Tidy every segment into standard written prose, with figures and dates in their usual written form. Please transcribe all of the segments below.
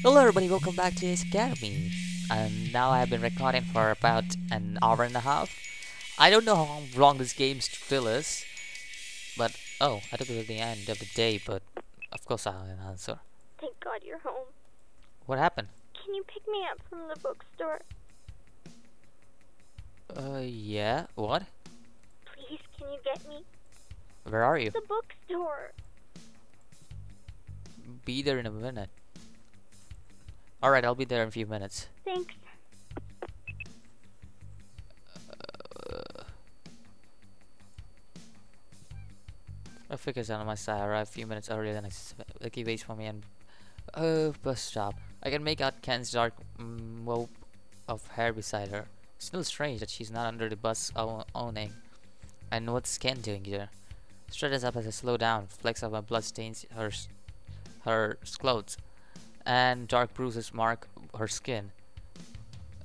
Hello everybody, welcome back to Ace Academy. And now I've been recording for about an hour and a half. I don't know how long this game still is, but oh, I thought it was the end of the day, but of course I'll answer. Thank God you're home. What happened? Can you pick me up from the bookstore? Yeah, what? Please, can you get me? Where are you? The bookstore. Be there in a minute. Alright, I'll be there in a few minutes. Thanks. My figure's on my side. I arrived a few minutes earlier than I expected. Like he waits for me and bus stop. I can make out Ken's dark mope of hair beside her. Still strange that she's not under the bus owning. And what's Ken doing here? Stretches up as I slow down. Flecks of my blood stains her clothes, and dark bruises mark her skin.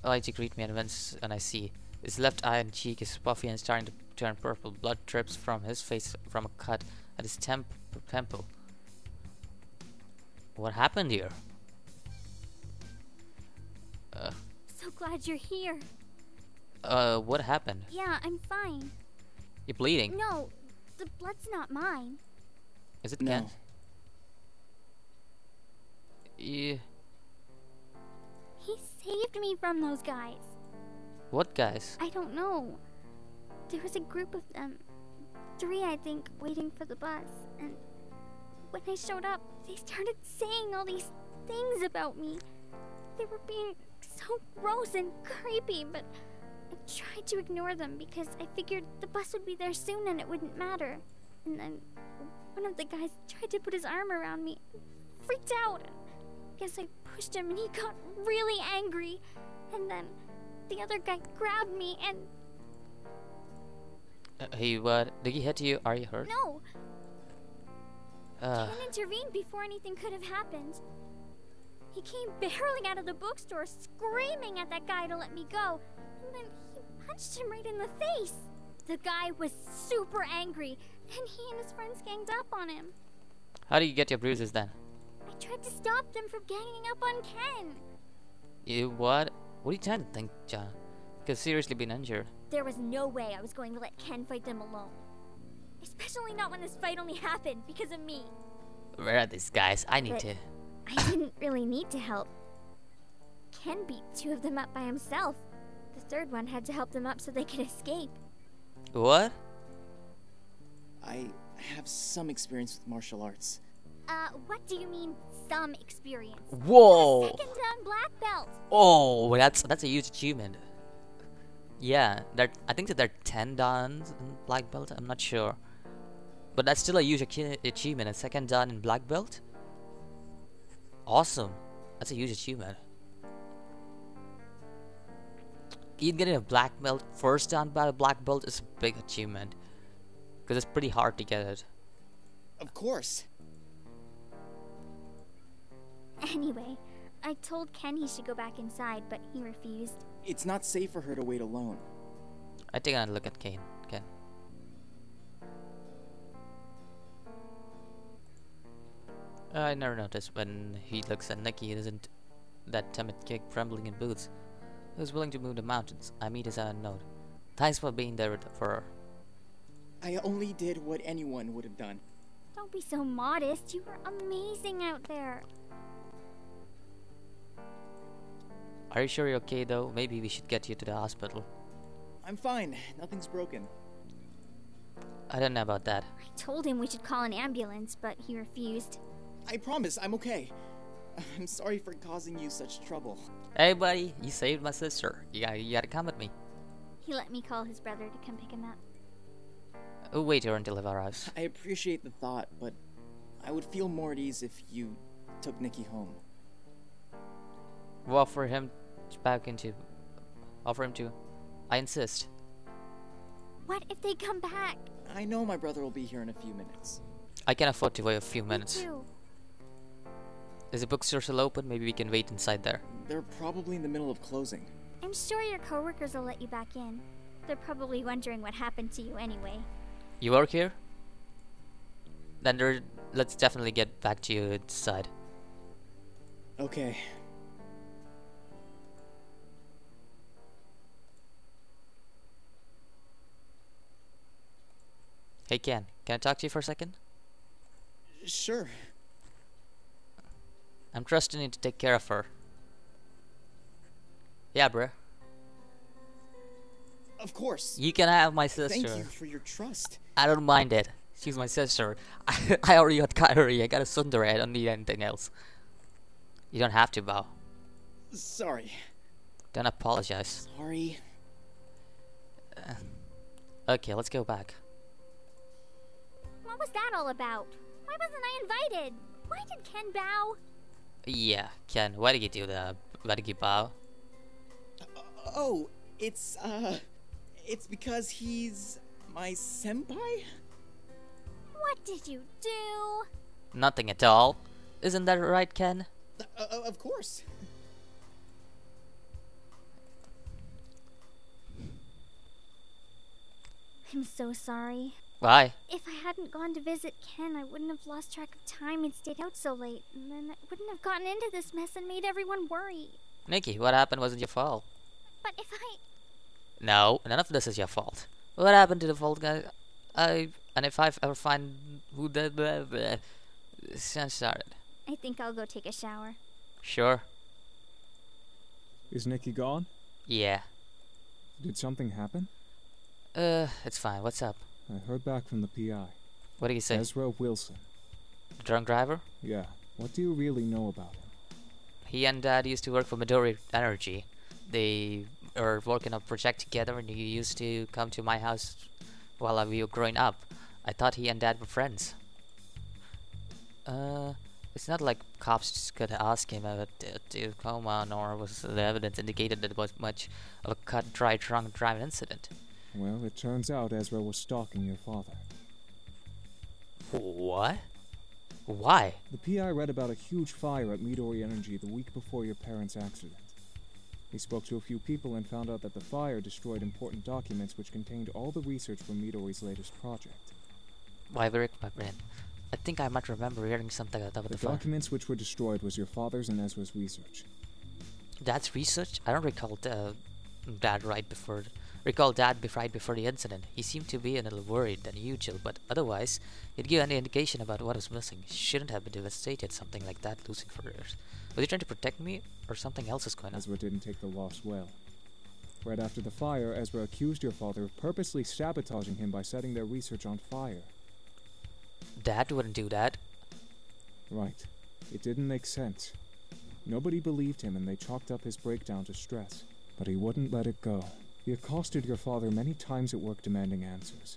Elijah greets me and I see his left eye and cheek is puffy and starting to turn purple. Blood drips from his face from a cut at his temple. What happened here? So glad you're here. What happened? Yeah, I'm fine. You're bleeding. No, the blood's not mine. Is it No. Ken? Yeah. He saved me from those guys. What guys? I don't know. There was a group of them. 3, I think, waiting for the bus. And when I showed up, they started saying all these things about me. They were being so gross and creepy, but I tried to ignore them because I figured the bus would be there soon and it wouldn't matter. And then one of the guys tried to put his arm around me. Freaked out. I guess I pushed him and he got really angry. And then the other guy grabbed me and... Hey, what? Did he hit you? Are you hurt? No! Uh, Ken intervened before anything could have happened. He came barreling out of the bookstore, screaming at that guy to let me go. And then he punched him right in the face. The guy was super angry, and he and his friends ganged up on him. how do you get your bruises then? I tried to stop them from ganging up on Ken. You what? What are you trying to think, John? Because seriously been injured. There was no way I was going to let Ken fight them alone. Especially not when this fight only happened because of me. Where are these guys? I need But- to. I didn't really need to help. Ken beat 2 of them up by himself. The 3rd one had to help them up so they could escape. What? I have some experience with martial arts. What do you mean, some experience? Whoa! Second dan black belt. Oh, that's a huge achievement. Yeah, I think that there are 10 dans in black belt. I'm not sure, but that's still a huge achievement. A second dan in black belt. Awesome. That's a huge achievement. Even getting a black belt first dan by a black belt is a big achievement because it's pretty hard to get it. Of course. Anyway, I told Ken he should go back inside, but he refused. It's not safe for her to wait alone. I take another look at Ken. I never noticed when he looks at Nikki, it isn't that timid kid trembling in boots who's willing to move the mountains. I meet his note. Thanks for being there for her. I only did what anyone would have done. Don't be so modest. You were amazing out there. Are you sure you're okay though? Maybe we should get you to the hospital. I'm fine. Nothing's broken. I don't know about that. I told him we should call an ambulance, but he refused. I promise I'm okay. I'm sorry for causing you such trouble. Hey buddy, you saved my sister. You gotta come with me. He let me call his brother to come pick him up. We'll wait here until he arrives. I appreciate the thought, but I would feel more at ease if you took Nikki home. We'll offer him to. I insist. What if they come back? I know my brother will be here in a few minutes. I can afford to wait a few Me minutes. too. Is the bookstore still open? Maybe we can wait inside there. They're probably in the middle of closing. I'm sure your coworkers will let you back in. They're probably wondering what happened to you anyway. You work here? Then let's definitely get back to you inside. Okay. Hey Ken, can I talk to you for a second? Sure. I'm trusting you to take care of her. Yeah, bruh. Of course. You can have my sister. Thank you for your trust. I don't mind it. She's my sister. I already got Kairi. I got a Sundari. I don't need anything else. You don't have to, Bao. Sorry. Don't apologize. Sorry. Okay, let's go back. What was that all about? Why wasn't I invited? Why did Ken bow? Yeah, Ken, why did you do that? Why did you bow? Oh, it's because he's my senpai? What did you do? Nothing at all. Isn't that right, Ken? Of course. I'm so sorry. Why? If I hadn't gone to visit Ken, I wouldn't have lost track of time and stayed out so late. And then I wouldn't have gotten into this mess and made everyone worry. Nikki, what happened wasn't your fault. But if I... No, none of this is your fault. What happened to the fault guy? And if I ever find who did the started. I think I'll go take a shower. Sure. Is Nikki gone? Yeah. Did something happen? It's fine. What's up? I heard back from the PI. What did he say? Ezra Wilson. The drunk driver? Yeah. What do you really know about him? He and Dad used to work for Midori Energy. They were working on a project together, and he used to come to my house while we were growing up. I thought he and Dad were friends. It's not like cops just could ask him about to come on, or was the evidence indicated that it was much of a cut-dry drunk driving incident. Well, it turns out Ezra was stalking your father. What? Why? The PI read about a huge fire at Midori Energy the week before your parents' accident. He spoke to a few people and found out that the fire destroyed important documents which contained all the research for Midori's latest project. Why, Rick, my brain? I think I might remember hearing something like that with The the fire. documents which were destroyed was your father's and Ezra's research. Dad's research? I don't recall Dad right before the incident. He seemed to be a little worried than usual, but otherwise, he'd give any indication about what was missing. He shouldn't have been devastated, something like that, losing foreigners. Was he trying to protect me, or something else is going on? Ezra didn't take the loss well. Right after the fire, Ezra accused your father of purposely sabotaging him by setting their research on fire. Dad wouldn't do that. Right. It didn't make sense. Nobody believed him and they chalked up his breakdown to stress. But he wouldn't let it go. He accosted your father many times at work demanding answers.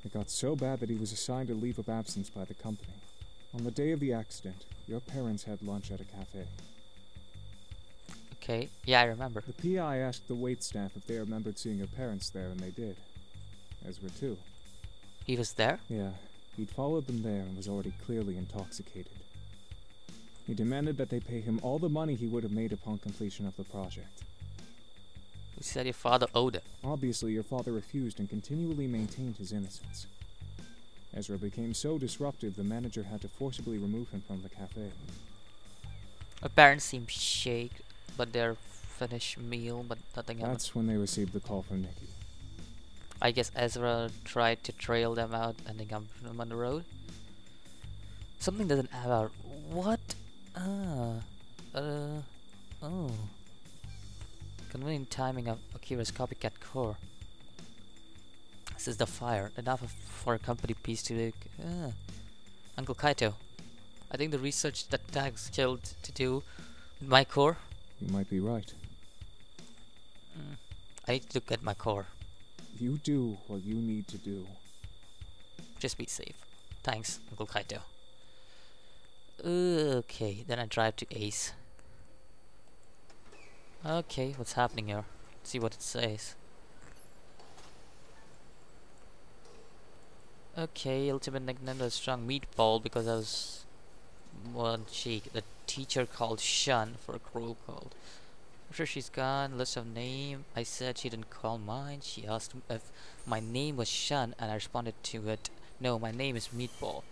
It got so bad that he was assigned a leave of absence by the company. On the day of the accident, your parents had lunch at a cafe. Okay, yeah, I remember. The PI asked the waitstaff if they remembered seeing your parents there, and they did. Ezra too. He was there? Yeah, he'd followed them there and was already clearly intoxicated. He demanded that they pay him all the money he would have made upon completion of the project. You said your father owed it. Obviously, your father refused and continually maintained his innocence. Ezra became so disruptive, the manager had to forcibly remove him from the cafe. My parents seem shaked, but they're finished meal, but nothing happened. That's when they received the call from Nikki. I guess Ezra tried to trail them out, ending up on the road. Something doesn't add out. What? Oh. Convenient timing of Akira's copycat core. This is the fire. Enough for a company piece to make. Uncle Kaito. I think the research that Tag's killed to do with my core. You might be right. I need to look at my core. You do what you need to do. Just be safe. Thanks, Uncle Kaito. Okay, then I drive to Ace. Okay, what's happening here? Let's see what it says. Okay, ultimate nickname was strong meatball because I was one cheek. The teacher called Shun for a cruel cold. I'm sure she's gone. List of name. I said she didn't call mine. She asked if my name was Shun and I responded to it. No, my name is Meatball.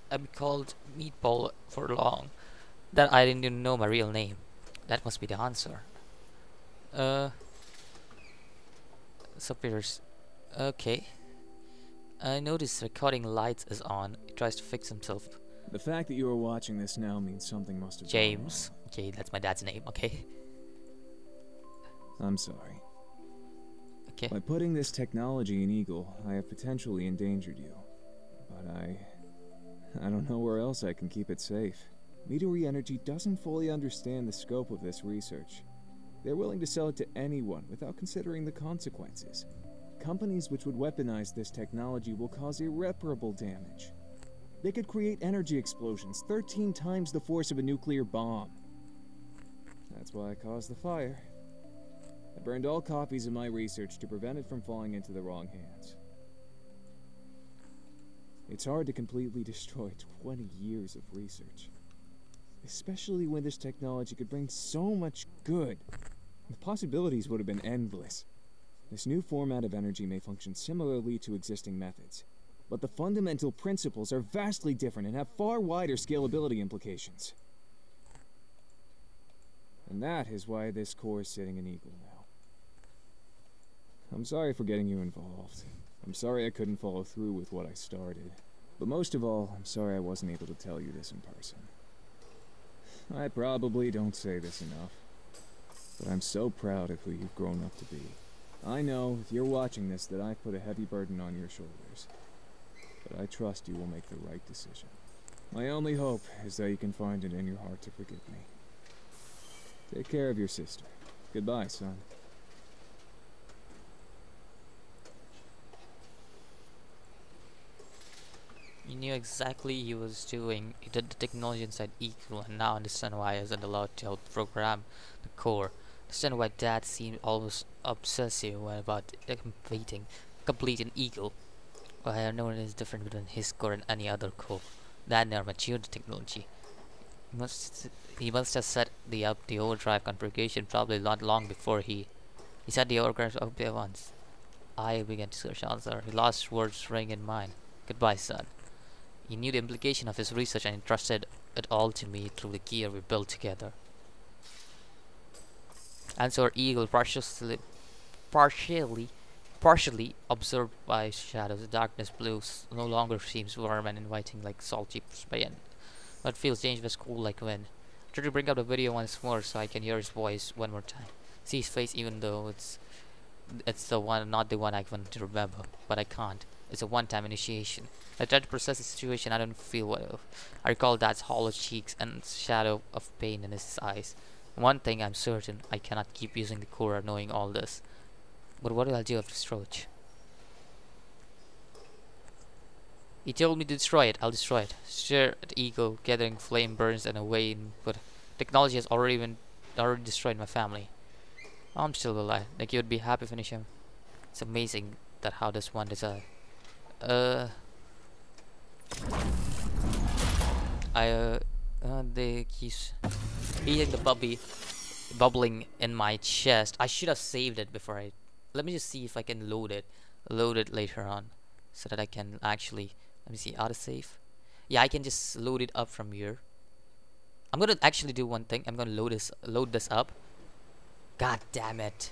I've been called Meatball for long. That I didn't even know my real name. That must be the answer. So Peters. Okay. I notice recording lights is on. He tries to fix himself. The fact that you are watching this now means something must have James. Okay, that's my dad's name, okay? gone wrong. I'm sorry. Okay. By putting this technology in Eagle, I have potentially endangered you. But I don't know where else I can keep it safe. Meteor Energy doesn't fully understand the scope of this research. They're willing to sell it to anyone without considering the consequences. Companies which would weaponize this technology will cause irreparable damage. They could create energy explosions 13 times the force of a nuclear bomb. That's why I caused the fire. I burned all copies of my research to prevent it from falling into the wrong hands. It's hard to completely destroy 20 years of research. Especially when this technology could bring so much good. The possibilities would have been endless. This new format of energy may function similarly to existing methods, but the fundamental principles are vastly different and have far wider scalability implications. And that is why this core is sitting in Eagle now. I'm sorry for getting you involved. I'm sorry I couldn't follow through with what I started. But most of all, I'm sorry I wasn't able to tell you this in person. I probably don't say this enough, but I'm so proud of who you've grown up to be. I know, if you're watching this, that I've put a heavy burden on your shoulders, but I trust you will make the right decision. My only hope is that you can find it in your heart to forgive me. Take care of your sister. Goodbye, son. You knew exactly he was doing. He did the technology inside Eagle and now understand why he isn't allowed to help program the core. Understand why Dad seemed almost obsessive about completing Eagle. Why I know it is different between his core and any other core. Dad never matured the technology. He must have set the overdrive configuration probably not long before he set the overdrive up there once. I began to search answer. His last words rang in mine. Goodbye, son. He knew the implication of his research and entrusted it all to me through the gear we built together. And so our Eagle partially absorbed by shadows. The darkness blue no longer seems warm and inviting like salty rain, but feels dangerous cool like wind. I try to bring up the video once more so I can hear his voice one more time. See his face even though it's the one, not the one I want to remember, but I can't. It's a one-time initiation. I try to process the situation. I don't feel well. I recall Dad's hollow cheeks and shadow of pain in his eyes. One thing I'm certain, I cannot keep using the core knowing all this. But what will I do after Stroach? He told me to destroy it. I'll destroy it. Stare at Ego, gathering flame burns and away. But technology has already destroyed my family. I'm still alive. Like you would be happy finish him. It's amazing that how this one decided. He's eating the puppy bubbling in my chest. I should have saved it before I. Let me just see if I can load it later on, so that I can actually. Let me see, autosave. Yeah, I can just load it up from here. I'm gonna actually do one thing. I'm gonna load this up. God damn it.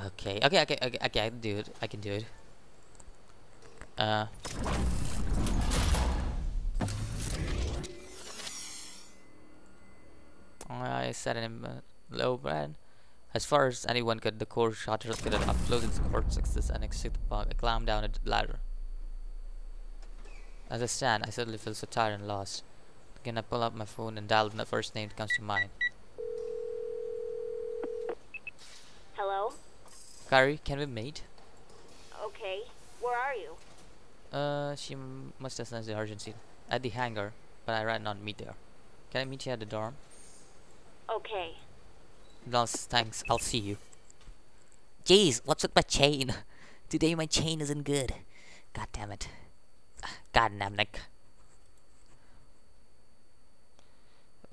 Okay, I can do it. I can do it. I set an low brand. As far as anyone could, the core shutter could have uploaded its cortexes and exit the bug. I climbed down a ladder. As I stand, I suddenly feel so tired and lost. Again, I pull up my phone and dial the first name that comes to mind. Hello? Carrie, can we meet? Okay. Where are you? She must have sensed the urgency. At the hangar, but I ran not meet there. Can I meet you at the dorm? Okay. No, thanks. I'll see you. Jeez, what's with my chain? Today my chain isn't good. God damn it. God damn it.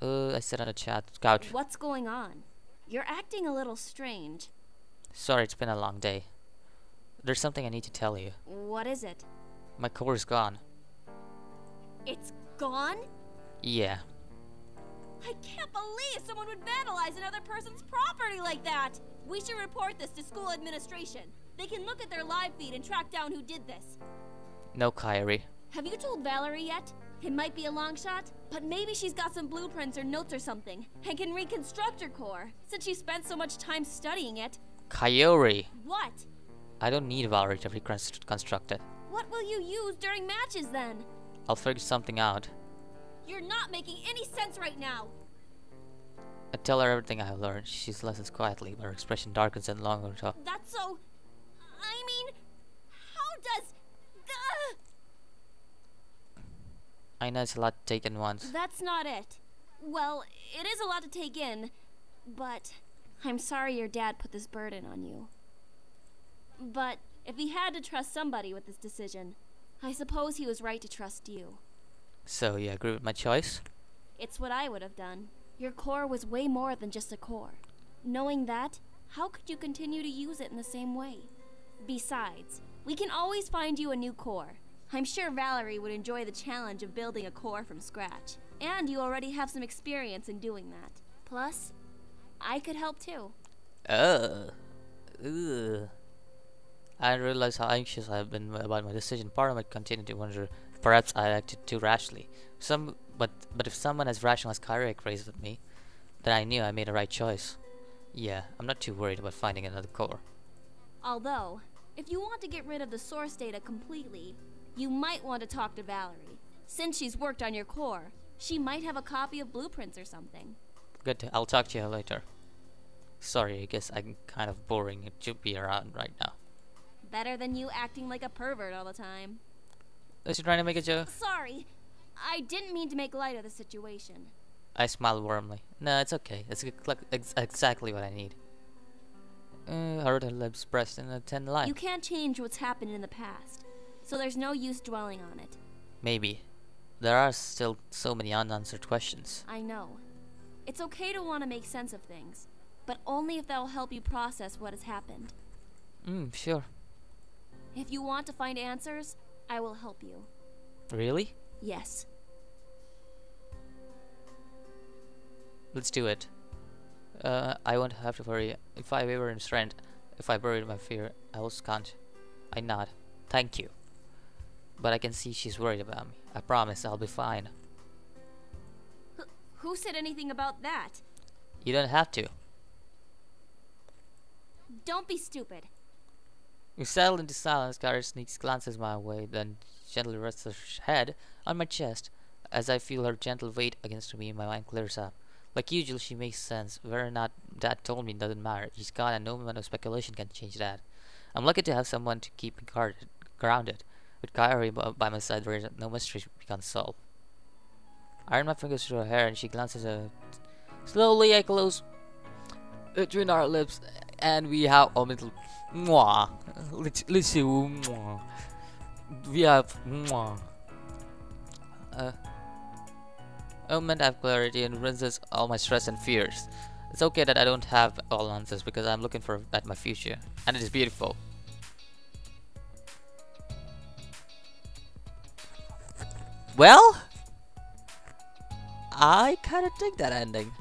I sit on a couch. What's going on? You're acting a little strange. Sorry, it's been a long day. There's something I need to tell you. What is it? My core is gone. It's gone? Yeah. I can't believe someone would vandalize another person's property like that! We should report this to school administration. They can look at their live feed and track down who did this. No, Kyrie. Have you told Valerie yet? It might be a long shot, but maybe she's got some blueprints or notes or something, and can reconstruct her core, since she spent so much time studying it. Kyrie. What? I don't need Valerie to reconstruct it. What will you use during matches then? I'll figure something out. You're not making any sense right now. I tell her everything I have learned. She listens quietly, but her expression darkens and longer talk. That's so... I mean... How does... I know it's a lot to take in once. That's not it. Well, it is a lot to take in, but I'm sorry your dad put this burden on you. But if he had to trust somebody with this decision, I suppose he was right to trust you. So, you agree with my choice? It's what I would have done. Your core was way more than just a core. Knowing that, how could you continue to use it in the same way? Besides, we can always find you a new core. I'm sure Valerie would enjoy the challenge of building a core from scratch. And you already have some experience in doing that. Plus, I could help too. Ugh. I realize how anxious I have been about my decision. Part of me continued to wonder if perhaps I acted too rashly. But if someone as rational as Kyrie agrees with me, then I knew I made the right choice. Yeah, I'm not too worried about finding another core. Although, if you want to get rid of the source data completely, you might want to talk to Valerie. Since she's worked on your core, she might have a copy of blueprints or something. Good, I'll talk to you later. Sorry, I guess I'm kind of boring to be around right now. Better than you acting like a pervert all the time. Was you trying to make a joke? Sorry, I didn't mean to make light of the situation. I smiled warmly. No, it's okay. It's exactly what I need. Hurt her lips pressed in a thin line. You can't change what's happened in the past, so there's no use dwelling on it. Maybe. There are still so many unanswered questions. I know. It's okay to want to make sense of things, but only if that will help you process what has happened. Sure. If you want to find answers, I will help you. Really? Yes. Let's do it. I won't have to worry. If I waver in strength, if I buried my fear, I also can't. I nod. Thank you. But I can see she's worried about me. I promise I'll be fine. Who said anything about that? You don't have to. Don't be stupid. We settle into silence. Kara sneaks glances my way, then gently rests her head on my chest. As I feel her gentle weight against me, my mind clears up. Like usual, she makes sense. Whether or not Dad told me doesn't matter. She's gone and no amount of speculation can change that. I'm lucky to have someone to keep me grounded. With Kyrie by my side, there is no mystery we can solve. I run my fingers through her hair and she glances at it. Slowly I close between our lips and we have a little mwah. Let's see mwah. We have mwah. A moment I have clarity and rinses all my stress and fears. It's okay that I don't have all answers because I'm looking at my future, and it is beautiful. Well, I kind of dig that ending.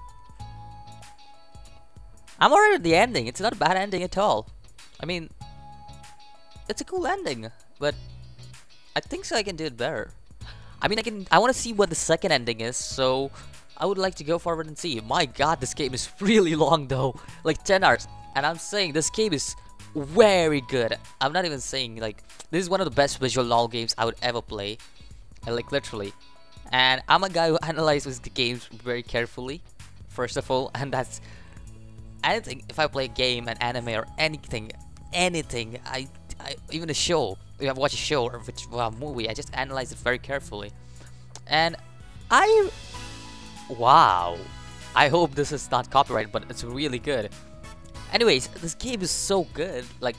I'm already at the ending. It's not a bad ending at all. I mean, it's a cool ending, but I think so I can do it better. I mean, I want to see what the second ending is, so I would like to go forward and see. My god, this game is really long though, like 10 hours. And I'm saying this game is very good. I'm not even saying, like, this is one of the best visual novel games I would ever play. Like, literally. And I'm a guy who analyzes the games very carefully, first of all, and that's anything. If I play a game, an anime, or anything, I even a show. If I watch a show or a movie, I just analyze it very carefully. And wow, I hope this is not copyright, but it's really good. Anyways, this game is so good. Like,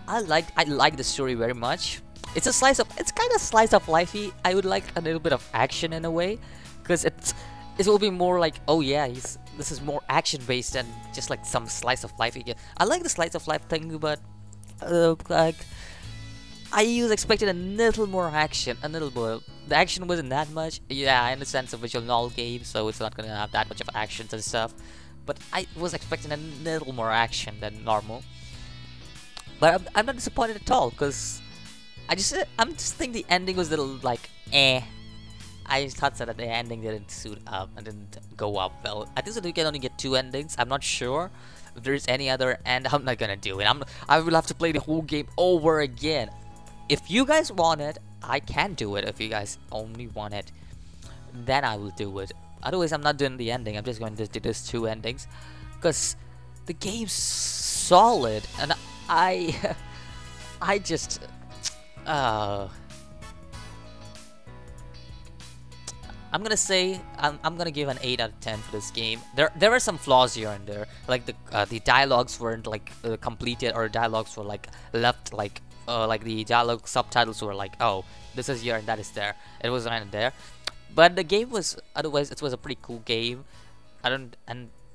I like the story very much. It's kind of slice of lifey. I would like a little bit of action in a way, because it will be more like, oh yeah, this is more action based than just like some slice of life. I like the slice of life thing, but like I expected a little more action, a little the action wasn't that much. Yeah, I understand it's a visual novel game, so it's not gonna have that much of actions and stuff. But I was expecting a little more action than normal. But I'm not disappointed at all, because I'm just think the ending was a little like I just thought that the ending didn't suit up and didn't go up well. I think that we can only get 2 endings. I'm not sure if there's any other end. I'm not gonna do it. I will have to play the whole game over again. If you guys want it, I can do it. If you guys only want it, then I will do it. Otherwise, I'm not doing the ending. I'm just going to do these 2 endings, because the game's solid, and I just I'm gonna say I'm gonna give an 8 out of 10 for this game. There are some flaws here and there, like the dialogues weren't like completed, or dialogues were like left like the dialogue subtitles were like, oh, this is here and that is there. It was right there, but the game was otherwise it was a pretty cool game. And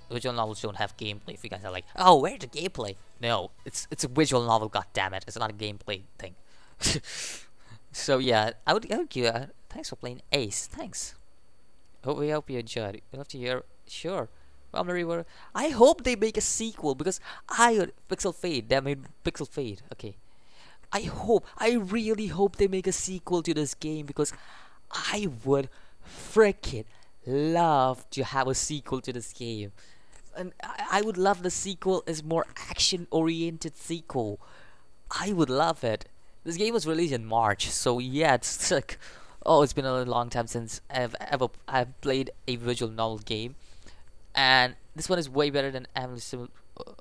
visual novels don't have gameplay. If you guys are like, oh, where's the gameplay? No, it's a visual novel. God damn it, it's not a gameplay thing. So yeah, I would give thanks for playing Ace. Thanks. We hope you enjoyed. You have to hear. Sure. I hope they make a sequel, because Pixel Fade. They made Pixel Fade. Okay. I really hope they make a sequel to this game, because I would freaking love to have a sequel to this game. And I would love the sequel is more action oriented sequel. I would love it. This game was released in March, so yeah, it's like, oh, it's been a long time since I've played a visual novel game, and this one is way better than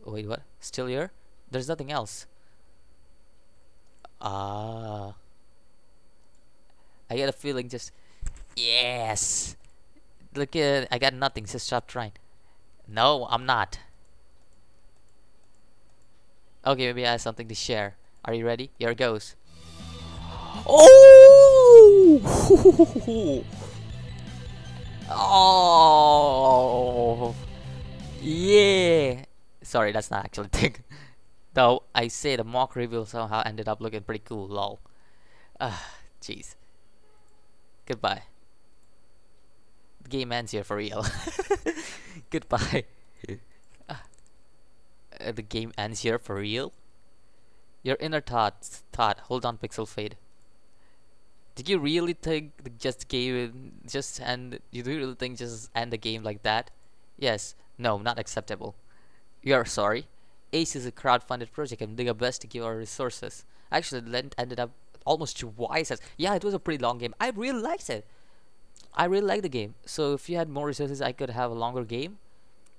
wait, what? Still here? There's nothing else. I get a feeling just yes. Look at I got nothing. Just stop trying. No, I'm not. Okay, maybe I have something to share. Are you ready? Here it goes. Oh! Oh! Yeah! Sorry, that's not actually a thing. Though I say the mock review somehow ended up looking pretty cool. Lol. Jeez. Goodbye. The game ends here for real. Goodbye. The game ends here for real. Your inner thought. Hold on, Pixel Fade. Did you really think just end? You do really think just end the game like that? Yes. No, not acceptable. You are sorry. Ace is a crowd-funded project and doing our best to give our resources. Actually, it ended up almost twice as. Yeah, it was a pretty long game. I really liked it. I really liked the game. So if you had more resources, I could have a longer game.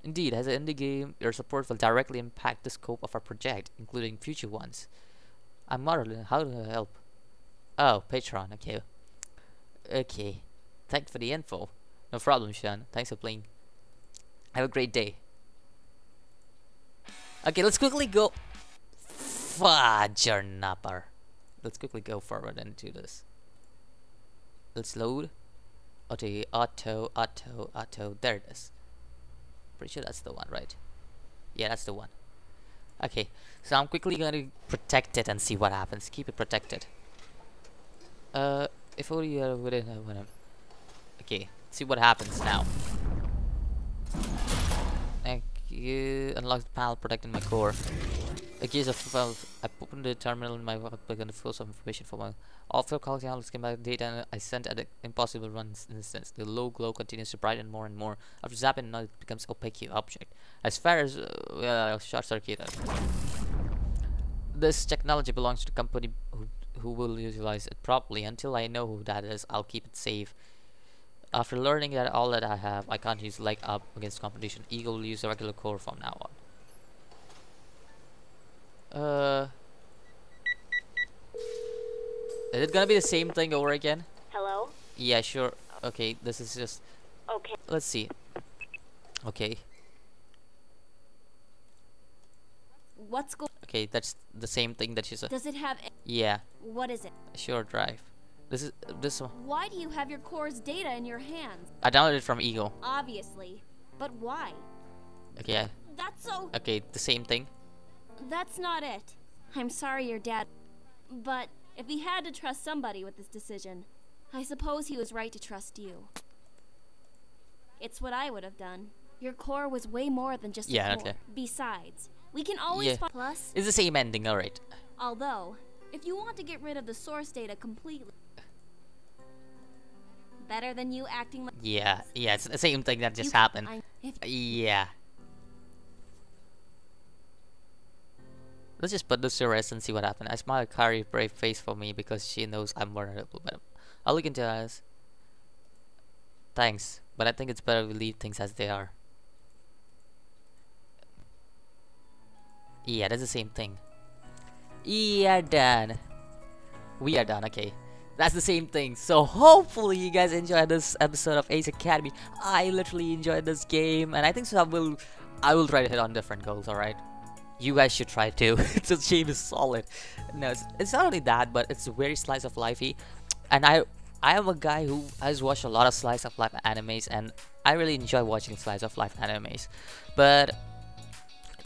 Indeed, as an indie game, your support will directly impact the scope of our project, including future ones. I'm Marlon. How do I help? Oh, Patreon. Okay. Okay. Thanks for the info. No problem, Sean. Thanks for playing. Have a great day. Okay, let's quickly go. Fudger napper. Let's quickly go forward and do this. Let's load. Auto. There it is. Pretty sure that's the one, right? Yeah, that's the one. Okay, so I'm quickly gonna protect it and see what happens. Keep it protected. If only you wouldn't have one. Okay, see what happens now. Thank you. Unlock the panel protecting my core. A case of I opened the terminal in my work, going to fill some information for my author collecting all the schematic data, and I sent at an impossible run instance. The low glow continues to brighten more and more. After zapping, now it becomes opaque object. As far as short circuit. This technology belongs to the company who will utilize it properly. Until I know who that is, I'll keep it safe. After learning that all that I have, I can't use leg up against competition. Eagle will use a regular core from now on. Is it gonna be the same thing over again? Hello? Yeah, sure. Okay, this is just. Okay. Let's see. Okay. What's going? Okay, that's the same thing that you said. Does it have? Yeah. What is it? Sure drive. This one. Why do you have your core's data in your hands? I downloaded it from Eagle. Obviously, but why? Okay. That's so. Okay, the same thing. That's not it. I'm sorry, your dad. But if he had to trust somebody with this decision, I suppose he was right to trust you. It's what I would have done. Your core was way more than just a core. Okay. Besides, we can always Yeah. find plus. It's the same ending, alright. Although, if you want to get rid of the source data completely, better than you acting like Yeah, it's the same thing that just you- happened. if Yeah. Let's just put this to rest and see what happened. I smile at Kari's brave face for me because she knows I'm vulnerable, but I'll look into her eyes. Thanks, but I think it's better we leave things as they are. Yeah, that's the same thing. Yeah, done. We are done, okay. That's the same thing. So hopefully you guys enjoyed this episode of Ace Academy. I literally enjoyed this game, and I think so I will try to hit on different goals, alright? You guys should try too. This game is solid. No, it's not only that, but it's very slice of lifey. And I am a guy who has watched a lot of slice of life animes, and I really enjoy watching slice of life animes. But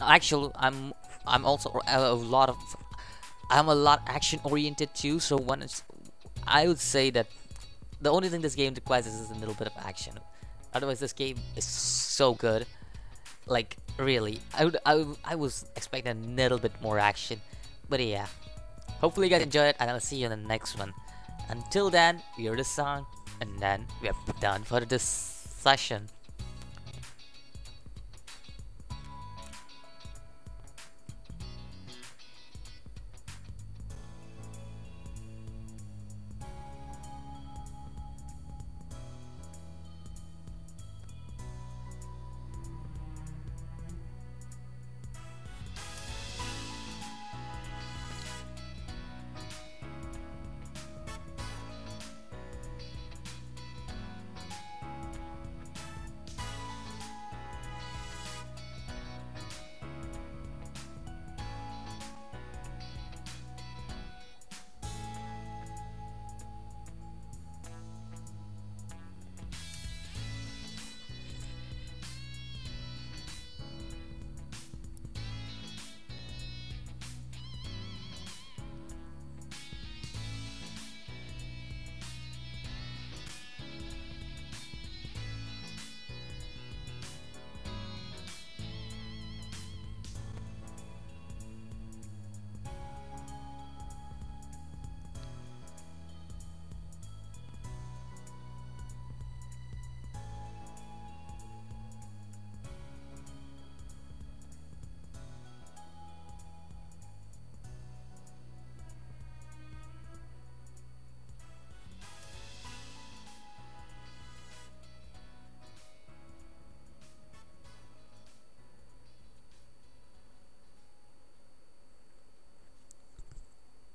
actually, I'm also I'm a lot action oriented too. So I would say that the only thing this game requires is a little bit of action. Otherwise, this game is so good. Like really, I was expecting a little bit more action, but yeah. Hopefully you guys enjoy it, and I'll see you in the next one. Until then, we hear the song, and then we are done for this session.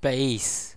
Base.